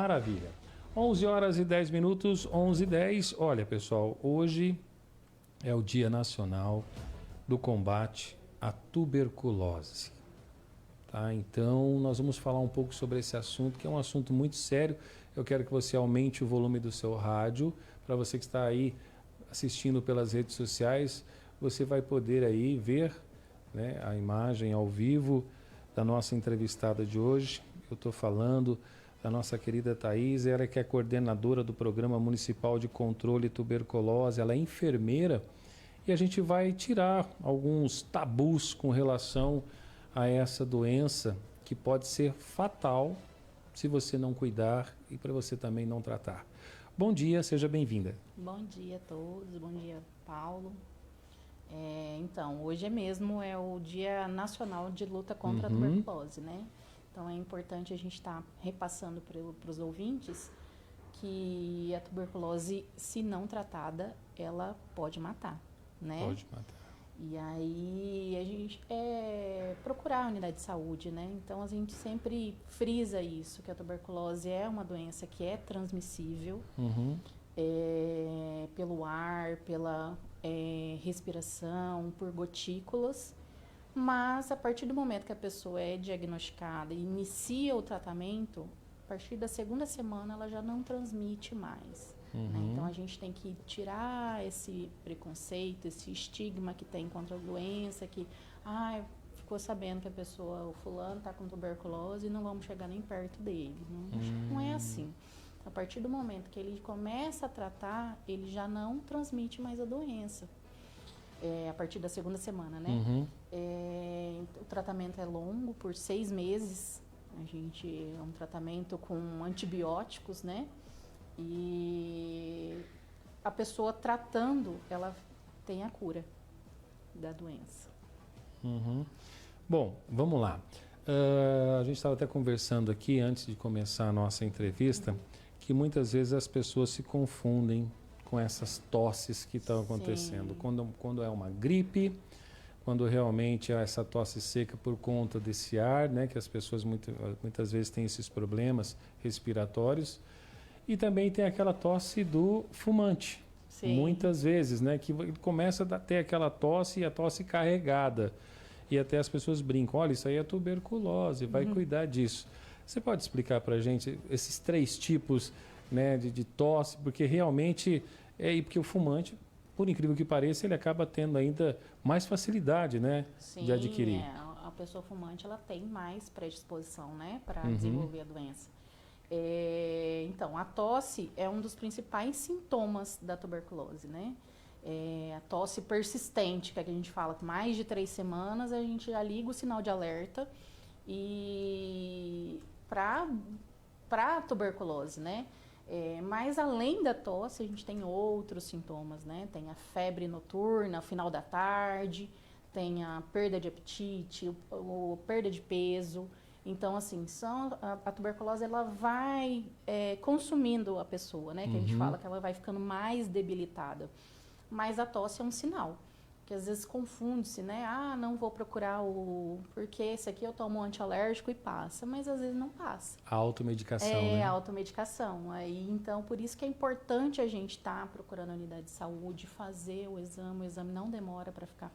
Maravilha. 11 horas e 10 minutos, 11h10. Olha, pessoal, hoje é o Dia Nacional do Combate à Tuberculose. Tá? Então, nós vamos falar um pouco sobre esse assunto, que é um assunto muito sério. Eu quero que você aumente o volume do seu rádio. Para você que está aí assistindo pelas redes sociais, você vai poder aí ver, né, a imagem ao vivo da nossa entrevistada de hoje. Eu estou falando da nossa querida Thaís, ela que é coordenadora do Programa Municipal de Controle Tuberculose, ela é enfermeira e a gente vai tirar alguns tabus com relação a essa doença que pode ser fatal se você não cuidar e para você também não tratar. Bom dia, seja bem-vinda. Bom dia a todos, bom dia Paulo. Então, hoje é o Dia Nacional de Luta contra a Tuberculose, né? Então é importante a gente estar repassando para os ouvintes que a tuberculose, se não tratada, ela pode matar, né? Pode matar. E aí a gente procurar a unidade de saúde, né? Então a gente sempre frisa isso, que a tuberculose é uma doença que é transmissível pelo ar, pela respiração, por gotículas. Mas a partir do momento que a pessoa é diagnosticada e inicia o tratamento, a partir da segunda semana ela já não transmite mais. Né? Então a gente tem que tirar esse preconceito, esse estigma que tem contra a doença, que ficou sabendo que a pessoa, o fulano está com tuberculose e não vamos chegar nem perto dele. Não é assim. A partir do momento que ele começa a tratar, ele já não transmite mais a doença. A partir da segunda semana, né? O tratamento é longo, por 6 meses. É um tratamento com antibióticos, né? E a pessoa tratando, ela tem a cura da doença. Bom, vamos lá. A gente estava até conversando aqui, antes de começar a nossa entrevista, que muitas vezes as pessoas se confundem com essas tosses que estão acontecendo. Quando é uma gripe, quando realmente é essa tosse seca por conta desse ar, né, que as pessoas muitas vezes têm esses problemas respiratórios. E também tem aquela tosse do fumante. Sim. Muitas vezes, né, que começa a ter aquela tosse e a tosse carregada. E até as pessoas brincam, olha, isso aí é tuberculose, vai cuidar disso. Você pode explicar para a gente esses 3 tipos, né, de tosse, porque realmente porque o fumante, por incrível que pareça, ele acaba tendo ainda mais facilidade, né, de adquirir. A pessoa fumante ela tem mais predisposição, né, para desenvolver a doença. Então, a tosse é um dos principais sintomas da tuberculose, né? A tosse persistente, que a gente fala que mais de 3 semanas, a gente já liga o sinal de alerta e para a tuberculose, né? Mas além da tosse, a gente tem outros sintomas, né? Tem a febre noturna, ao final da tarde, tem a perda de apetite, perda de peso. Então, assim, a tuberculose ela vai consumindo a pessoa, né? Que a gente fala que ela vai ficando mais debilitada. Mas a tosse é um sinal, que às vezes confunde-se, né? Não vou procurar porque esse aqui eu tomo um antialérgico e passa, mas às vezes não passa. A automedicação, né? A automedicação. Então, por isso que é importante a gente estar procurando a unidade de saúde, fazer o exame não demora para ficar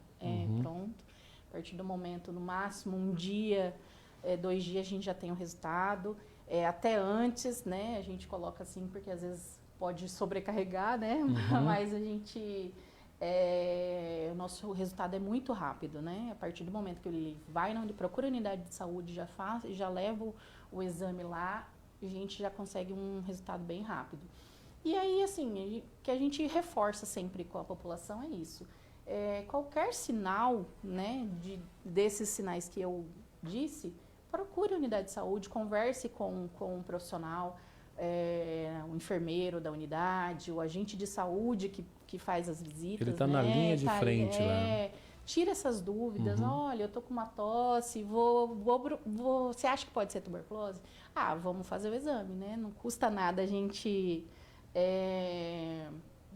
pronto. A partir do momento, no máximo, 1 dia, 2 dias a gente já tem o resultado. Até antes, né? A gente coloca assim, porque às vezes pode sobrecarregar, né? Mas a gente... o nosso resultado é muito rápido, né? A partir do momento que ele procura a unidade de saúde, já leva o exame lá, a gente já consegue um resultado bem rápido. E aí, assim, o que a gente reforça sempre com a população é isso. Qualquer sinal, né, desses sinais que eu disse, procure a unidade de saúde, converse com um profissional, o enfermeiro da unidade, o agente de saúde que faz as visitas. Ele está, né, na linha de frente lá. Tira essas dúvidas. Olha, eu tô com uma tosse, você acha que pode ser tuberculose? Vamos fazer o exame, né? Não custa nada a gente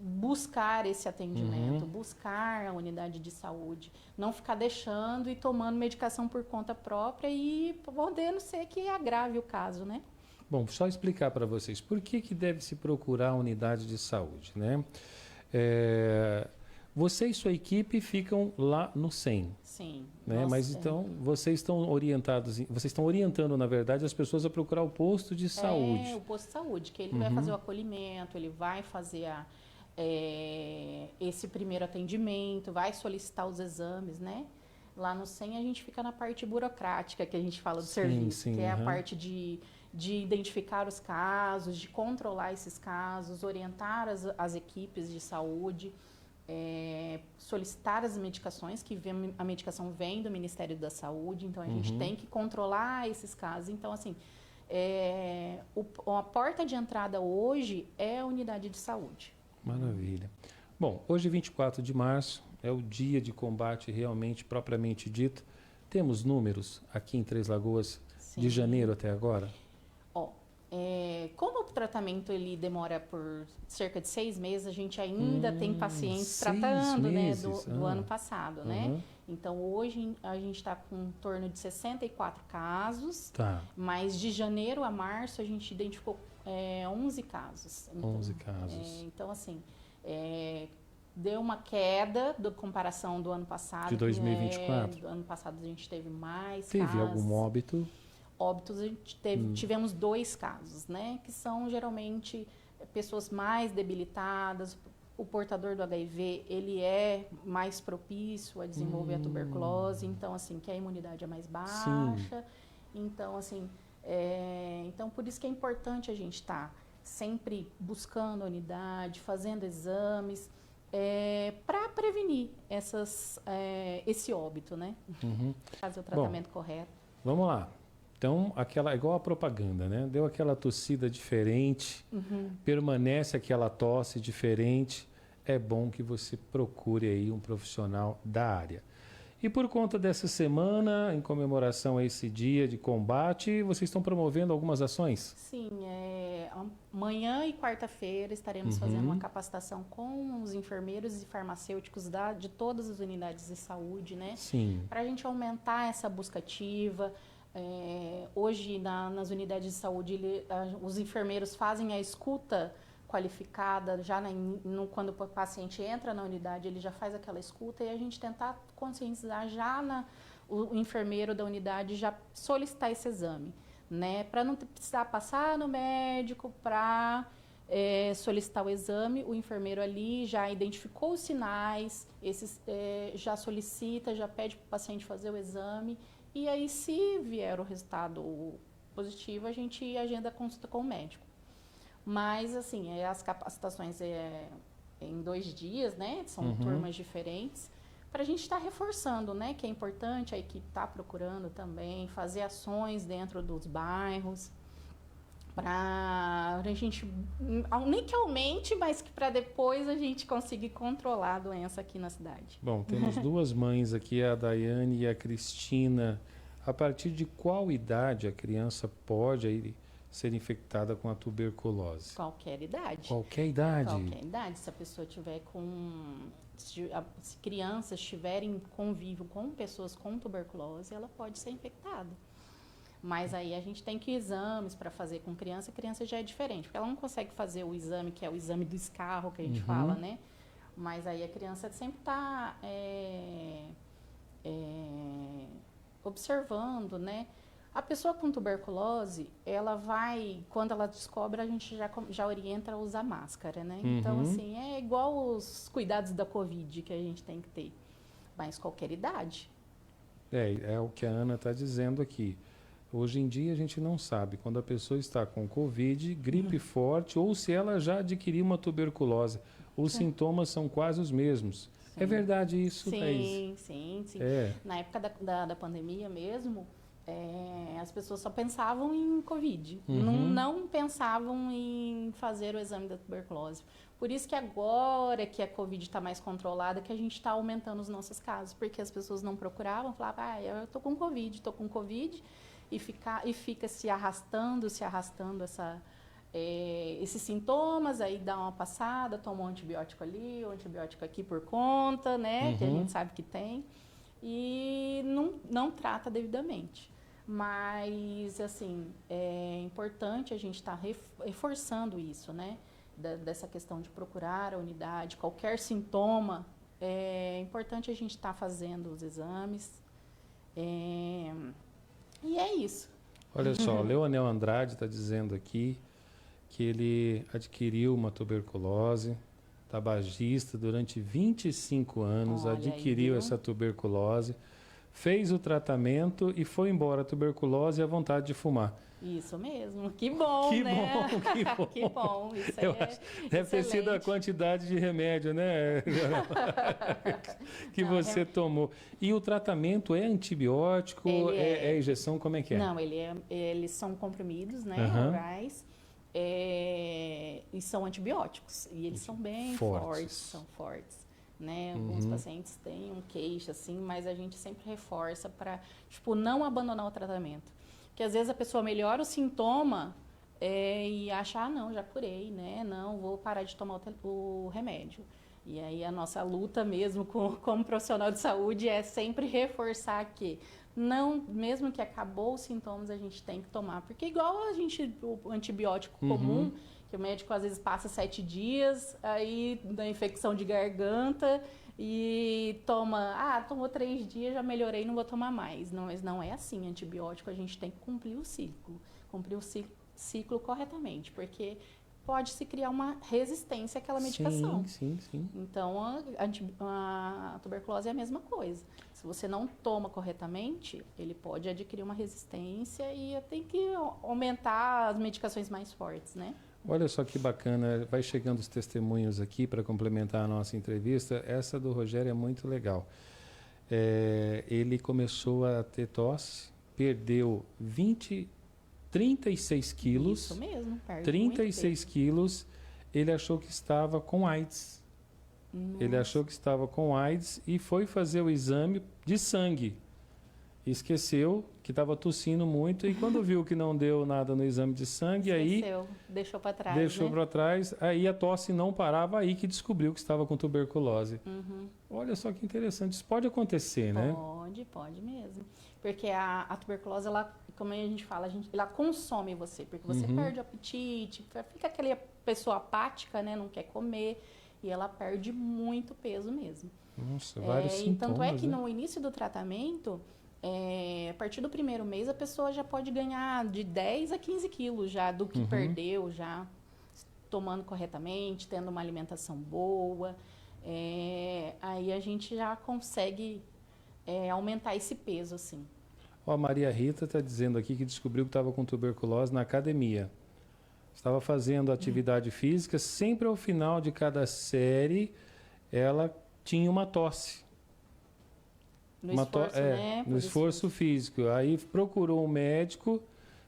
buscar esse atendimento, buscar a unidade de saúde, não ficar deixando e tomando medicação por conta própria e podendo ser que agrave o caso, né? Bom, só explicar para vocês por que deve se procurar a unidade de saúde, né? Você e sua equipe ficam lá no 100, Sim. né? Mas então vocês estão orientando, na verdade, as pessoas a procurar o posto de saúde. O posto de saúde, que ele vai fazer o acolhimento, ele vai fazer esse primeiro atendimento, vai solicitar os exames, né? Lá no 100 a gente fica na parte burocrática, que a gente fala do serviço, que é a parte de identificar os casos, de controlar esses casos, orientar as equipes de saúde, solicitar as medicações, a medicação vem do Ministério da Saúde, então a gente tem que controlar esses casos. Então, assim, a porta de entrada hoje é a unidade de saúde. Maravilha. Bom, hoje, 24 de março, é o dia de combate realmente, propriamente dito. Temos números aqui em Três Lagoas, sim, de janeiro até agora? Como o tratamento ele demora por cerca de 6 meses, a gente ainda tem pacientes tratando, né, do ano passado, né? Então, hoje a gente está com em torno de 64 casos, mas de janeiro a março a gente identificou 11 casos. Então, 11 casos. Então, assim, deu uma queda da comparação do ano passado. De 2024? Do ano passado a gente teve mais casos. Teve algum óbito? Óbitos, a gente tivemos 2 casos, né? Que são geralmente pessoas mais debilitadas. O portador do HIV, ele é mais propício a desenvolver a tuberculose. Então, assim, que a imunidade é mais baixa. Sim. Então, assim, então por isso que é importante a gente estar sempre buscando a unidade, fazendo exames, para prevenir esse óbito, né? Fazer o tratamento correto. Vamos lá. Então, igual a propaganda, né? Deu aquela tossida diferente, permanece aquela tosse diferente, é bom que você procure aí um profissional da área. E por conta dessa semana, em comemoração a esse dia de combate, vocês estão promovendo algumas ações? Sim, amanhã e quarta-feira estaremos fazendo uma capacitação com os enfermeiros e farmacêuticos de todas as unidades de saúde, né? Sim. Para a gente aumentar essa busca ativa. Hoje, nas unidades de saúde, os enfermeiros fazem a escuta qualificada, já quando o paciente entra na unidade, ele já faz aquela escuta, e a gente tentar conscientizar o enfermeiro da unidade já solicitar esse exame, né? Para não precisar passar no médico para solicitar o exame, o enfermeiro ali já identificou os sinais, já solicita, já pede para o paciente fazer o exame. E aí, se vier o resultado positivo, a gente agenda a consulta com o médico. Mas, assim, as capacitações em 2 dias, né? São turmas diferentes, para a gente estar reforçando, né? Que é importante a equipe estar procurando também, fazer ações dentro dos bairros, para a gente, nem que aumente, mas que para depois a gente conseguir controlar a doença aqui na cidade. Bom, temos 2 mães aqui, a Daiane e a Cristina. A partir de qual idade a criança pode aí ser infectada com a tuberculose? Qualquer idade. Qualquer idade? Qualquer idade. Se a pessoa tiver se crianças tiverem convívio com pessoas com tuberculose, ela pode ser infectada. Mas aí a gente tem que exames para fazer com criança. A criança já é diferente, porque ela não consegue fazer o exame, que é o exame do escarro que a gente fala, né? Mas aí a criança sempre está observando, né? A pessoa com tuberculose, quando ela descobre, a gente já orienta a usar máscara, né? Então, assim, é igual os cuidados da Covid que a gente tem que ter, mas qualquer idade. É o que a Ana está dizendo aqui. Hoje em dia a gente não sabe quando a pessoa está com Covid, gripe forte, ou se ela já adquiriu uma tuberculose. Os sintomas são quase os mesmos. Sim. É verdade isso, Thaís? Sim. Na época da pandemia mesmo, as pessoas só pensavam em Covid. Não pensavam em fazer o exame da tuberculose. Por isso que agora que a Covid está mais controlada, que a gente está aumentando os nossos casos. Porque as pessoas não procuravam, falavam, eu estou com Covid. E fica se arrastando esses sintomas, aí dá uma passada, toma um antibiótico ali, um antibiótico aqui por conta, né? Que a gente sabe que tem, e não trata devidamente. Mas, assim, é importante a gente estar reforçando isso, né? Dessa questão de procurar a unidade, qualquer sintoma, é importante a gente estar fazendo os exames. E é isso. Olha só, Leonel Andrade está dizendo aqui que ele adquiriu uma tuberculose, tabagista durante 25 anos, Olha adquiriu aí, essa tuberculose, fez o tratamento e foi embora a tuberculose e a vontade de fumar. Isso mesmo. Que bom, Que né? bom, que bom. Que bom. Isso Eu é acho, deve ter sido a excelente. quantidade de remédio, né? que Não, você tomou. E o tratamento é antibiótico, Ele é injeção, como é que é? Não, eles são comprimidos, né? Aham. Orais. E são antibióticos. E eles são bem Fortes. são fortes. Né? Alguns Uhum. pacientes têm um queixo, assim, mas a gente sempre reforça para, tipo, não abandonar o tratamento. Porque às vezes a pessoa melhora o sintoma e acha, não, já curei, né? Não, vou parar de tomar o remédio. E aí a nossa luta mesmo como profissional de saúde é sempre reforçar que não, mesmo que acabou os sintomas, a gente tem que tomar. Porque igual o antibiótico comum, que o médico às vezes passa 7 dias, aí da infecção de garganta e tomou 3 dias, já melhorei, não vou tomar mais. Não, mas não é assim, antibiótico a gente tem que cumprir o ciclo corretamente, porque pode se criar uma resistência àquela medicação. Sim. Então, a tuberculose é a mesma coisa. Se você não toma corretamente, ele pode adquirir uma resistência e tem que aumentar as medicações mais fortes, né? Olha só que bacana, vai chegando os testemunhos aqui para complementar a nossa entrevista. Essa do Rogério é muito legal. Ele começou a ter tosse, perdeu 36 quilos. Isso mesmo, perde 36 muito quilos, ele achou que estava com AIDS. peso. Ele achou que estava com AIDS e foi fazer o exame de sangue. Esqueceu que estava tossindo muito e quando viu que não deu nada no exame de sangue, Esqueceu, deixou para trás, deixou né? para trás, aí a tosse não parava, aí que descobriu que estava com tuberculose. Uhum. Olha só que interessante, isso pode acontecer, né? Pode mesmo. Porque a tuberculose, ela, como a gente fala, ela consome você, porque você perde o apetite, fica aquela pessoa apática, né? Não quer comer, e ela perde muito peso mesmo. Nossa, vários E sintomas, tanto é que né? no início do tratamento, a partir do primeiro mês, a pessoa já pode ganhar de 10 a 15 quilos já do que perdeu, já tomando corretamente, tendo uma alimentação boa. Aí a gente já consegue aumentar esse peso, assim. Ó, a Maria Rita está dizendo aqui que descobriu que estava com tuberculose na academia. Estava fazendo atividade física, sempre ao final de cada série ela tinha uma tosse. No esforço, né? No esforço físico. Aí procurou um médico,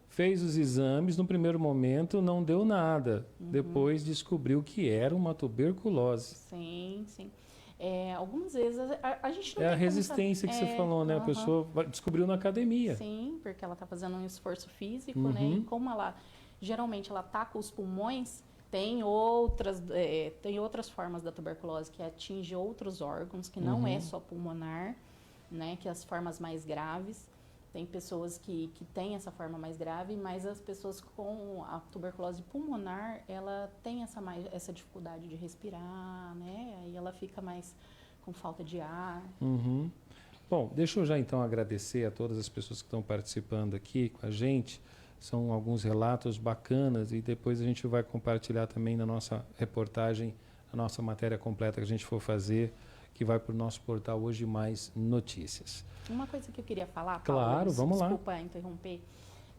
fez os exames, no primeiro momento não deu nada. Depois descobriu que era uma tuberculose. Sim. Algumas vezes a gente não É a tem como resistência que você falou, né? A pessoa descobriu na academia. Sim, porque ela está fazendo um esforço físico, né? E como geralmente ela tá com os pulmões, tem outras formas da tuberculose que atinge outros órgãos, que não é só pulmonar, né? Que as formas mais graves. Tem pessoas que têm essa forma mais grave, mas as pessoas com a tuberculose pulmonar, ela tem essa dificuldade de respirar, né? Aí ela fica mais com falta de ar. Bom, deixa eu já então agradecer a todas as pessoas que estão participando aqui com a gente. São alguns relatos bacanas e depois a gente vai compartilhar também na nossa reportagem, a nossa matéria completa que a gente for fazer, que vai para o nosso portal Hoje Mais Notícias. Uma coisa que eu queria falar, Paulo, Claro, vamos lá. Desculpa interromper,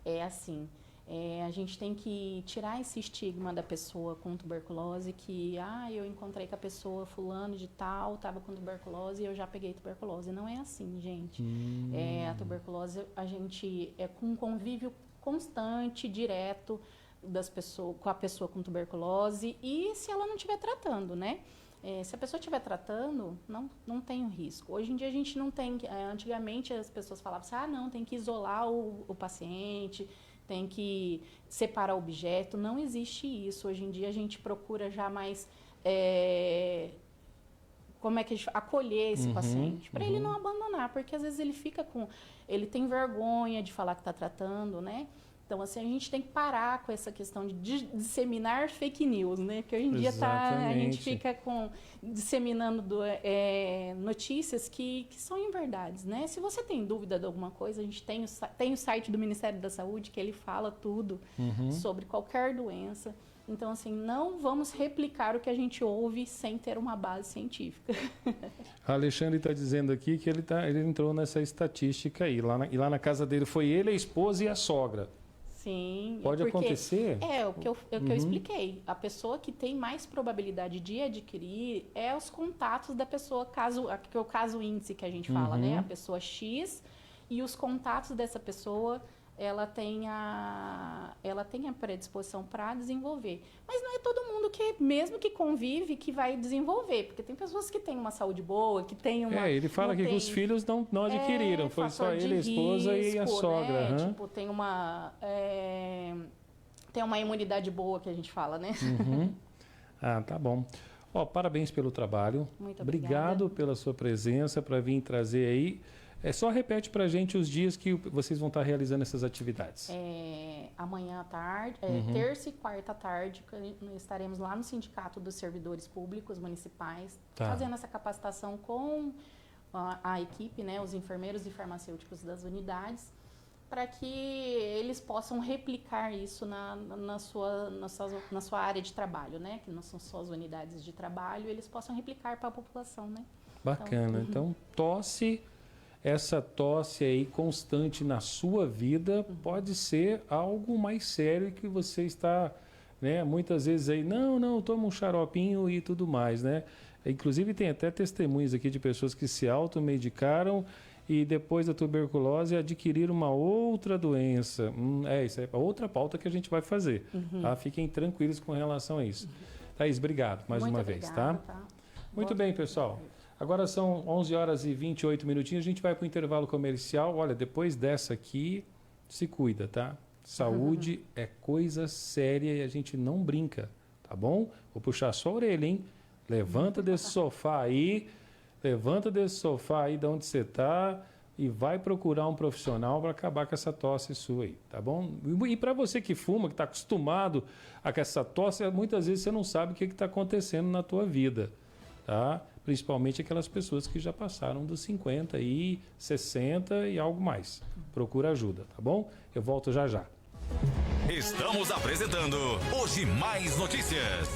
a gente tem que tirar esse estigma da pessoa com tuberculose, que, eu encontrei com a pessoa fulano de tal, estava com tuberculose e eu já peguei tuberculose. Não é assim, gente. A tuberculose, a gente é com convívio constante, direto com a pessoa com tuberculose e se ela não estiver tratando, né? Se a pessoa estiver tratando, não tem o risco. Hoje em dia a gente não tem... antigamente as pessoas falavam assim, não, tem que isolar o paciente, tem que separar o objeto. Não existe isso. Hoje em dia a gente procura já mais como é que a gente acolher esse paciente, para ele não abandonar, porque às vezes ele tem vergonha de falar que está tratando, né? Então, assim, a gente tem que parar com essa questão de disseminar fake news, né? Porque hoje em dia a gente fica disseminando notícias que são inverdades, né? Se você tem dúvida de alguma coisa, a gente tem o site do Ministério da Saúde, que ele fala tudo sobre qualquer doença. Então, assim, não vamos replicar o que a gente ouve sem ter uma base científica. A Alexandre está dizendo aqui que ele entrou nessa estatística aí. E lá na casa dele foi ele, a esposa e a sogra. Sim. Pode acontecer? É o que eu expliquei. A pessoa que tem mais probabilidade de adquirir é os contatos da pessoa, que é o caso índice que a gente fala, né? A pessoa X e os contatos dessa pessoa, ela tem a predisposição para desenvolver. Mas não é todo mundo mesmo que convive, que vai desenvolver. Porque tem pessoas que têm uma saúde boa, que têm uma... ele fala que os filhos não adquiriram. Foi só ele, a esposa e a sogra. Né? Tipo, tem uma imunidade boa, que a gente fala, né? Ah, tá bom. Parabéns pelo trabalho. Muito obrigado pela sua presença para vir trazer aí. Só repete para a gente os dias que vocês vão estar realizando essas atividades. Amanhã à tarde, terça e quarta à tarde, estaremos lá no Sindicato dos Servidores Públicos Municipais, fazendo essa capacitação com a equipe, né, os enfermeiros e farmacêuticos das unidades, para que eles possam replicar isso na sua área de trabalho, né, que não são só as unidades de trabalho, eles possam replicar para a população, né? Bacana. Então, essa tosse aí constante na sua vida pode ser algo mais sério que você está, né, muitas vezes aí, não, toma um xaropinho e tudo mais, né? Inclusive tem até testemunhos aqui de pessoas que se automedicaram e depois da tuberculose adquiriram uma outra doença. Isso é outra pauta que a gente vai fazer, tá? Fiquem tranquilos com relação a isso. Thaís, obrigado mais uma vez, tá? Muito bem, pessoal. Agora são 11 horas e 28 minutinhos, a gente vai para o intervalo comercial. Olha, depois dessa aqui, se cuida, tá? Saúde é coisa séria e a gente não brinca, tá bom? Vou puxar só a orelha, hein? Levanta desse sofá aí de onde você está e vai procurar um profissional para acabar com essa tosse sua aí, tá bom? E para você que fuma, que está acostumado a com essa tosse, muitas vezes você não sabe o que está acontecendo na tua vida, tá? Principalmente aquelas pessoas que já passaram dos 50 e 60 e algo mais. Procura ajuda, tá bom? Eu volto já já. Estamos apresentando Hoje Mais Notícias.